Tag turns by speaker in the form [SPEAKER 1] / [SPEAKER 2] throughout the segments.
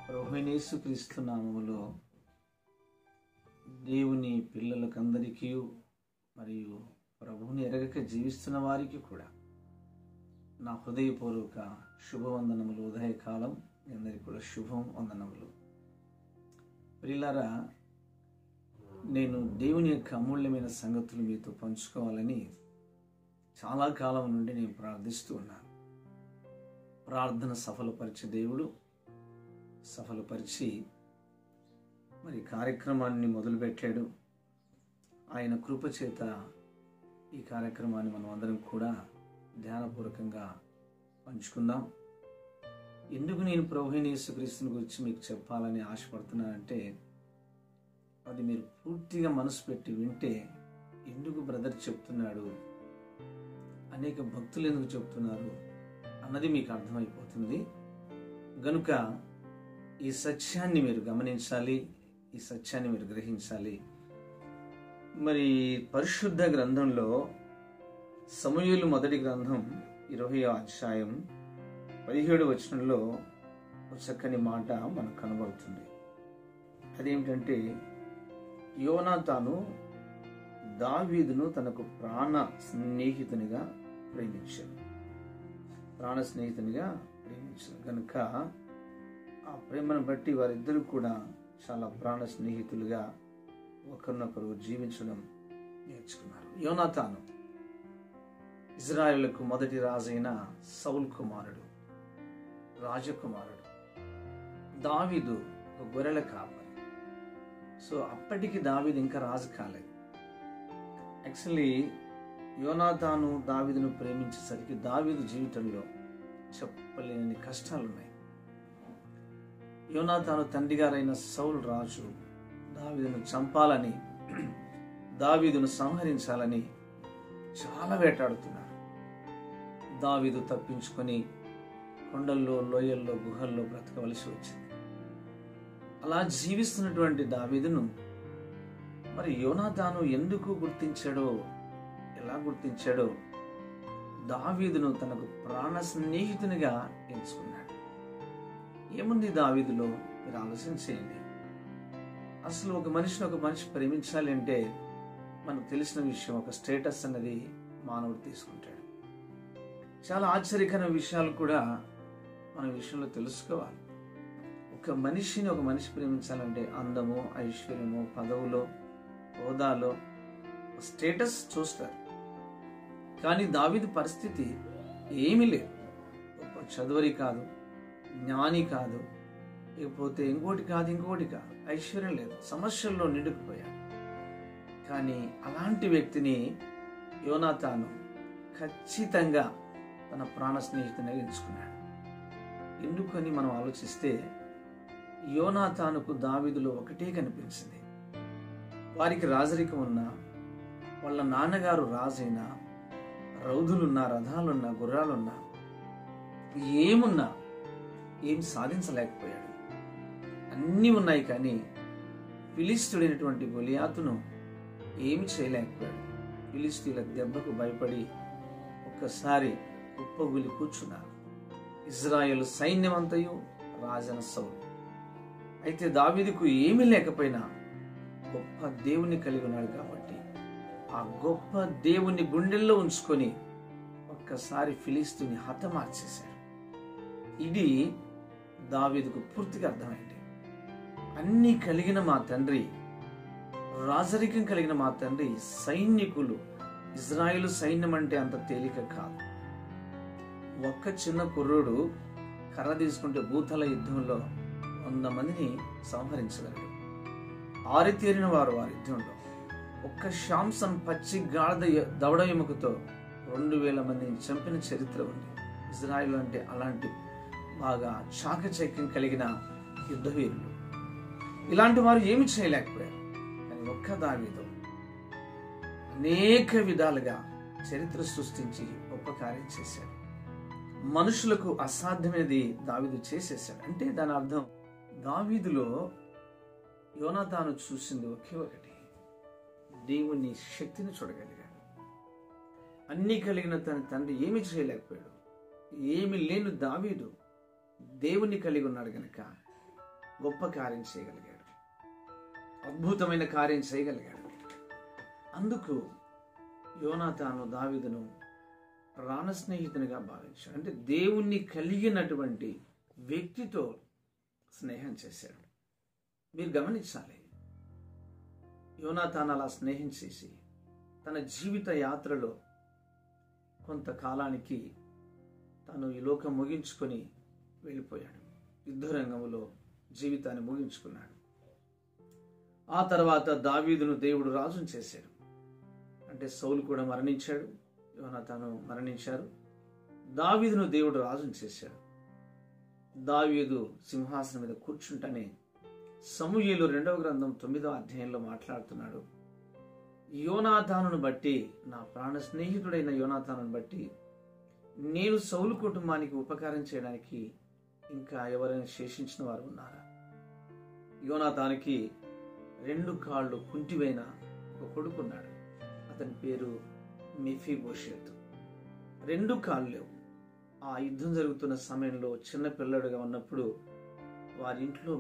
[SPEAKER 1] ప్రభువైన యేసుక్రీస్తు నామములో దేవుని పిల్లలకందరికీ మరియు ప్రభువుని ఎరగక జీవిస్తున్న వారికి కూడా నా హృదయపూర్వక శుభవందనములు. ఉదయకాలం మీ అందరికీ కూడా శుభం వందనములు. ప్రియులారా, నేను దేవుని యొక్క అమూల్యమైన సంగతులు మీతో పంచుకోవాలని చాలా కాలం నుండి నేను ప్రార్థిస్తూ ఉన్నాను. ప్రార్థన సఫలపరిచే దేవుడు సఫలపరిచి మరి కార్యక్రమాన్ని మొదలుపెట్టాడు. ఆయన కృపచేత ఈ కార్యక్రమాన్ని మనం అందరం కూడా ధ్యానపూర్వకంగా పంచుకుందాం. ఎందుకు నేను ప్రభువైన యేసుక్రీస్తుని గురించి మీకు చెప్పాలని ఆశపడుతున్నానంటే, అది మీరు పూర్తిగా మనసు పెట్టి వింటే ఎందుకు బ్రదర్ చెప్తున్నాడు, అనేక భక్తులు ఎందుకు చెప్తున్నారు అన్నది మీకు అర్థమైపోతుంది. గనుక ఈ సత్యాన్ని మీరు గమనించాలి, ఈ సత్యాన్ని మీరు గ్రహించాలి. మరి పరిశుద్ధ గ్రంథంలో సమూయేలు మొదటి గ్రంథం 20వ అధ్యాయం 17వ వచనంలో ఒక చక్కని మాట మనకు కనబడుతుంది. అదేమిటంటే, యోనాతాను దావీదును తనకు ప్రాణ స్నేహితునిగా ప్రేమించాడు. కనుక ఆ ప్రేమను బట్టి వారిద్దరూ కూడా చాలా ప్రాణ స్నేహితులుగా ఒకరినొకరు జీవించడం నేర్చుకున్నారు. యోనాతాను ఇజ్రాయేలుకు మొదటి రాజైన సౌల్ కుమారుడు, రాజకుమారుడు. దావీదు ఒక గొర్రెల కాపరి. సో అప్పటికి దావీదు ఇంకా రాజు కాలేదు. యాక్చువల్లీ యోనాతాను దావీదును ప్రేమించేసరికి దావీదు జీవితంలో చెప్పలేని కష్టాలు ఉన్నాయి. యోనాతాను తండ్రి గారైన సౌల్ రాజు దావీదును చంపాలని, దావీదును సంహరించాలని చాలా వేటాడుతున్నారు. దావీదు తప్పించుకొని కొండల్లో, లోయల్లో, గుహల్లో బ్రతకవలసి వచ్చింది. అలా జీవిస్తున్నటువంటి దావీదును మరి యోనాతాను ఎందుకు గుర్తించాడో, ఎలా గుర్తించాడో, దావీదును తనకు ప్రాణ స్నేహితునిగా ఎంచుకున్నాడు. ఏముంది దావీదులో మీరు ఆలోచన చేయండి. అసలు ఒక మనిషి ప్రేమించాలి అంటే మనకు తెలిసిన విషయం, ఒక స్టేటస్ అన్నది మానవుడు తీసుకుంటాడు. చాలా ఆశ్చర్యకరమైన విషయాలు కూడా మన విషయంలో తెలుసుకోవాలి. ఒక మనిషి ప్రేమించాలంటే అందము, ఐశ్వర్యము, పదవులో, హోదాలో స్టేటస్ చూస్తారు. కానీ దావీదు పరిస్థితి ఏమీ లేదు. గొప్ప చదువరి కాదు, జ్ఞాని కాదు, లేకపోతే ఇంకోటి కాదు, ఐశ్వర్యం లేదు, సమస్యల్లో నిండుకుపోయాడు. కానీ అలాంటి వ్యక్తిని యోనాతాను ఖచ్చితంగా తన ప్రాణ స్నేహితునిగా ఎంచుకున్నాడు. ఎందుకని మనం ఆలోచిస్తే, యోనాతానుకు దావీదులో ఒకటే కనిపించింది. వారికి రాజరికం ఉన్నా, వాళ్ళ నాన్నగారు రాజైనా, రౌదులున్నా, రథాలున్నా, గుర్రాలున్నా, ఏమున్నా ఏం సాధించలేకపోయాడు. అన్నీ ఉన్నాయి కానీ ఫిలిస్తీయుడైనటువంటి గొలియాతును ఏమి చేయలేకపోయాడు. ఫిలిస్తీయుల దెబ్బకు భయపడి ఒక్కసారి కుప్పగులి కూర్చున్నారు. ఇజ్రాయేలు సైన్యమంతయు రాజన సౌలు. అయితే దావీదుకు ఏమీ లేకపోయినా గొప్ప దేవుని కలిగి ఉన్నాడు కాబట్టి ఆ గొప్ప దేవుని గుండెల్లో ఉంచుకొని ఒక్కసారి ఫిలిస్తీయుని హతమార్చేశాడు. ఇది దావీదుకు పూర్తిగా అర్థమైంది. అన్నీ కలిగిన మా తండ్రి, రాజరికం కలిగిన మా తండ్రి సైనికులు, ఇజ్రాయేలు సైన్యం అంటే అంత తేలిక కాదు. ఒక్క చిన్న కుర్రోడు కర్ర తీసుకుంటే భూతల యుద్ధంలో 100 మందిని సంహరించగలడు. ఆరితేరిన వారు యుద్ధంలో. ఒక్క శాంసన్ పచ్చి గాడిద దవడ ఎముకతో 2000 మందిని చంపిన చరిత్ర ఉంది. ఇజ్రాయేలు అంటే అలాంటి బాగా చాకచక్యం కలిగిన యుద్ధ వీరులు. ఇలాంటి వారు ఏమి చేయలేకపోయారు. కానీ ఒక్క దావీదు అనేక విధాలుగా చరిత్ర సృష్టించి గొప్ప కార్యం చేశాడు. మనుషులకు అసాధ్యమైనది దావీదు చేసేసాడు. అంటే దాని అర్థం, దావీదులో యోనాతాను చూసింది ఒకే ఒకటి, దేవుని శక్తిని చూడగలిగాడు. అన్నీ కలిగిన తన తండ్రి ఏమి చేయలేకపోయాడు. ఏమి లేని దావీదు దేవుణ్ణి కలిగి ఉన్నాడు గనక గొప్ప కార్యం చేయగలిగాడు, అద్భుతమైన కార్యం చేయగలిగాడు. అందుకు యోనాతాను దావీదును ప్రాణ స్నేహితునిగా భావించాడు. అంటే దేవుణ్ణి కలిగినటువంటి వ్యక్తితో స్నేహం చేశాడు. మీరు గమనించాలి, యోనాతాను అలా స్నేహం చేసి తన జీవిత యాత్రలో కొంతకాలానికి తను ఈ లోకం ముగించుకొని వెళ్ళిపోయాడు. యుద్ధరంగంలో జీవితాన్ని ముగించుకున్నాడు. ఆ తర్వాత దావీదును దేవుడు రాజును చేశాడు. అంటే సౌలు కూడా మరణించాడు, యోనాతాను మరణించారు. దావీదును దేవుడు రాజును చేశాడు. దావీదు సింహాసనం మీద కూర్చుంటనే సమూయేలు 2వ గ్రంథం 9వ అధ్యాయంలో మాట్లాడుతున్నాడు. యోనాతానును బట్టి, నా ప్రాణ స్నేహితుడైన యోనాతానును బట్టి నేను సౌలు కుటుంబానికి ఉపకారం చేయడానికి ఇంకా ఎవరైనా శేషించిన వారు ఉన్నారా? యోనాతానుకి 2 కాళ్ళు కుంటివైన ఒక కొడుకున్నాడు. అతని పేరు మెఫీబోషెతు. 2 కాళ్ళు లేవు. ఆ యుద్ధం జరుగుతున్న సమయంలో చిన్న పిల్లడుగా ఉన్నప్పుడు వారి ఇంట్లో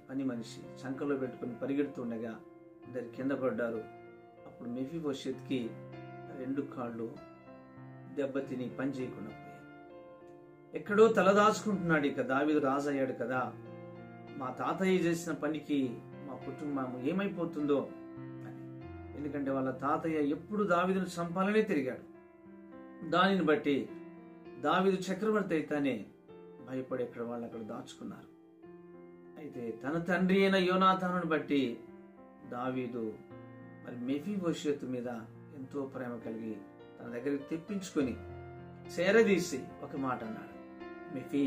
[SPEAKER 1] పని మనిషి చంకలో పెట్టుకుని పరిగెడుతుండగా ఇద్దరు కింద పడ్డారు. అప్పుడు మెఫీబోషెత్కి 2 కాళ్ళు దెబ్బతిని పని చేయకుండా పోయాయి. ఎక్కడో తలదాచుకుంటున్నాడు. ఇక దావీదు రాజు అయ్యాడు కదా, మా తాతయ్య చేసిన పనికి మా కుటుంబం ఏమైపోతుందో అని. ఎందుకంటే వాళ్ళ తాతయ్య ఎప్పుడు దావీదును చంపాలనే తిరిగాడు. దానిని బట్టి దావీదు చక్రవర్తి అయితేనే భయపడి ఎక్కడ వాళ్ళు అక్కడ దాచుకున్నారు. అయితే తన తండ్రి అయిన యోనాతానుని బట్టి దావీదు మరి మెఫీబోషెతు మీద ఎంతో ప్రేమ కలిగి తన దగ్గరికి తెప్పించుకొని చేరదీసి ఒక మాట అన్నాడు, మెఫీ,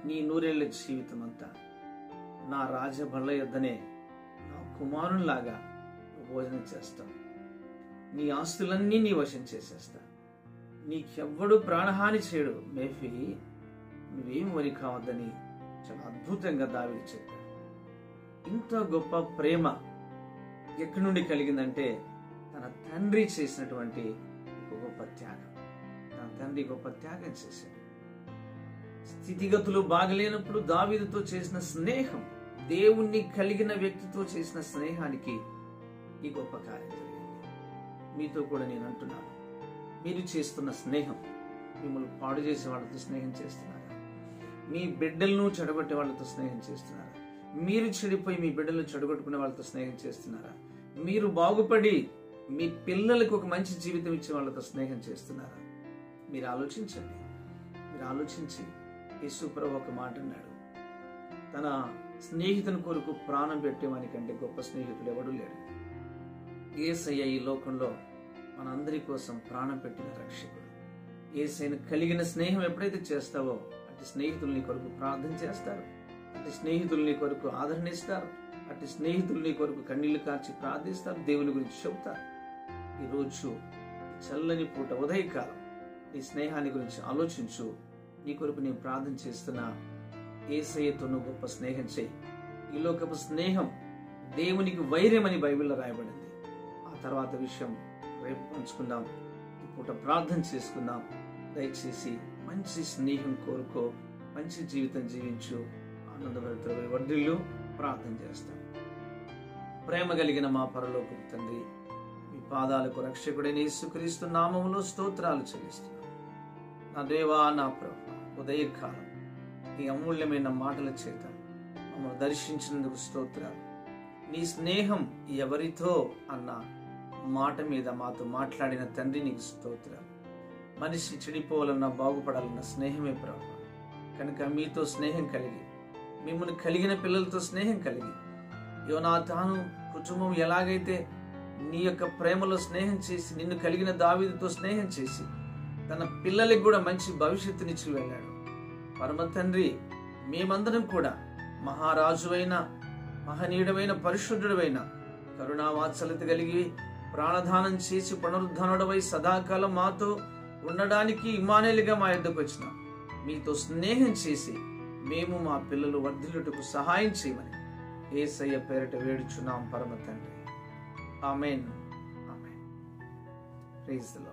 [SPEAKER 1] నీ 100 ఏళ్ల జీవితం అంతా నా రాజబల్ల యొద్దనే నా కుమారునిలాగా భోజనం చేస్తాం. నీ ఆస్తులన్నీ నీ వశం చేసేస్తా. నీకెవ్వడు ప్రాణహాని చేయడు. మెఫీ, నువ్వేం వరి కావద్దని చాలా అద్భుతంగా దావీదు చెప్పాడు. ఇంత గొప్ప ప్రేమ ఎక్కడి నుండి కలిగిందంటే తన తండ్రి చేసినటువంటి గొప్ప త్యాగం. తన తండ్రి గొప్ప త్యాగం చేశాడు. స్థితిగతులు బాగలేనప్పుడు దావీదుతో చేసిన స్నేహం, దేవుణ్ణి కలిగిన వ్యక్తితో చేసిన స్నేహానికి ఈ గొప్ప కార్యం జరిగింది. మీతో కూడా నేను అంటున్నాను, మీరు చేస్తున్న స్నేహం మిమ్మల్ని పాడు చేసే వాళ్ళతో స్నేహం చేస్తున్నారా? మీ బిడ్డలను చెడగొట్టే వాళ్ళతో స్నేహం చేస్తున్నారా? మీరు చెడిపోయి మీ బిడ్డలను చెడగొట్టుకునే వాళ్ళతో స్నేహం చేస్తున్నారా? మీరు బాగుపడి మీ పిల్లలకు ఒక మంచి జీవితం ఇచ్చే వాళ్ళతో స్నేహం చేస్తున్నారా? మీరు ఆలోచించండి. మీరు ఆలోచించి, యేసు ప్రభు ఒక మాట అన్నాడు, తన స్నేహితుని కొరకు ప్రాణం పెట్టేవాని కంటే గొప్ప స్నేహితుడు ఎవడూ లేడు. యేసయ్య ఈ లోకంలో మనందరి కోసం ప్రాణం పెట్టిన రక్షకుడు. యేసయ్యను కలిగిన స్నేహం ఎప్పుడైతే చేస్తావో అటు స్నేహితులు నీ కొరకు ప్రార్థన చేస్తారు, అటు స్నేహితులు నీ కొరకు ఆదరణ ఇస్తారు, అటు స్నేహితులు నీ కొరకు కన్నీళ్లు కార్చి ప్రార్థిస్తారు, దేవుని గురించి చెబుతారు. ఈరోజు చల్లని పూట ఉదయకాలం నీ స్నేహాన్ని గురించి ఆలోచించు. నీ కొరకు నేను ప్రార్థన చేస్తున్నా. యేసయ్యతో నువ్వు గొప్ప స్నేహం చేయి. ఈ లోకపు స్నేహం దేవునికి వైర్యమని బైబిల్లో రాయబడింది. ఆ తర్వాత విషయం రేపు పంచుకుందాం. ఈ పూట ప్రార్థన చేసుకుందాం. దయచేసి మంచి స్నేహం కోరుకో, మంచి జీవితం జీవించు, ఆనందభరితులు వర్ధిల్లు. ప్రార్థన చేస్తాం. ప్రేమ కలిగిన మా పరలోకపు తండ్రి, మీ పాదాలకు రక్షకుడైన యేసుక్రీస్తు నామములో స్తోత్రాలు చెల్లిస్తున్నాను. నా దేవా, నా ప్రభువా, ఉదయకాలం ఈ అమూల్యమైన మాటల చేత మమ్మల్ని దర్శించినందుకు స్తోత్రాలు. నీ స్నేహం ఎవరితో అన్న మాట మీద మాతో మాట్లాడిన తండ్రి, నీకు స్తోత్రాలు. మనిషి చెడిపోవాలన్నా బాగుపడాలన్న స్నేహమే ప్రభువా. కనుక మీతో స్నేహం కలిగి, మిమ్మల్ని కలిగిన పిల్లలతో స్నేహం కలిగి, యోనాతాను కుటుంబం ఎలాగైతే నీ యొక్క ప్రేమలో స్నేహం చేసి, నిన్ను కలిగిన దావీదుతో స్నేహం చేసి తన పిల్లలకు కూడా మంచి భవిష్యత్తునిచ్చి వెళ్ళాడు. పరమ తండ్రి, మేమందరం కూడా మహారాజువైన, మహనీయుడమైన, పరిశుద్ధుడైన, కరుణావాత్సల్యత కలిగి ప్రాణదానం చేసి పునరుద్ధరణుడవై సదాకాలం మాతో ఉండడానికి ఇమ్మానుయేలుగా మా యొద్దకు వచ్చిన మీతో స్నేహం చేసి మేము మా పిల్లలు వర్ధిల్లుటకు సహాయం చేయమని యేసయ్య పేరిట వేడుచున్నాం పరమ తండ్రి. Amen. Amen. Praise the lord.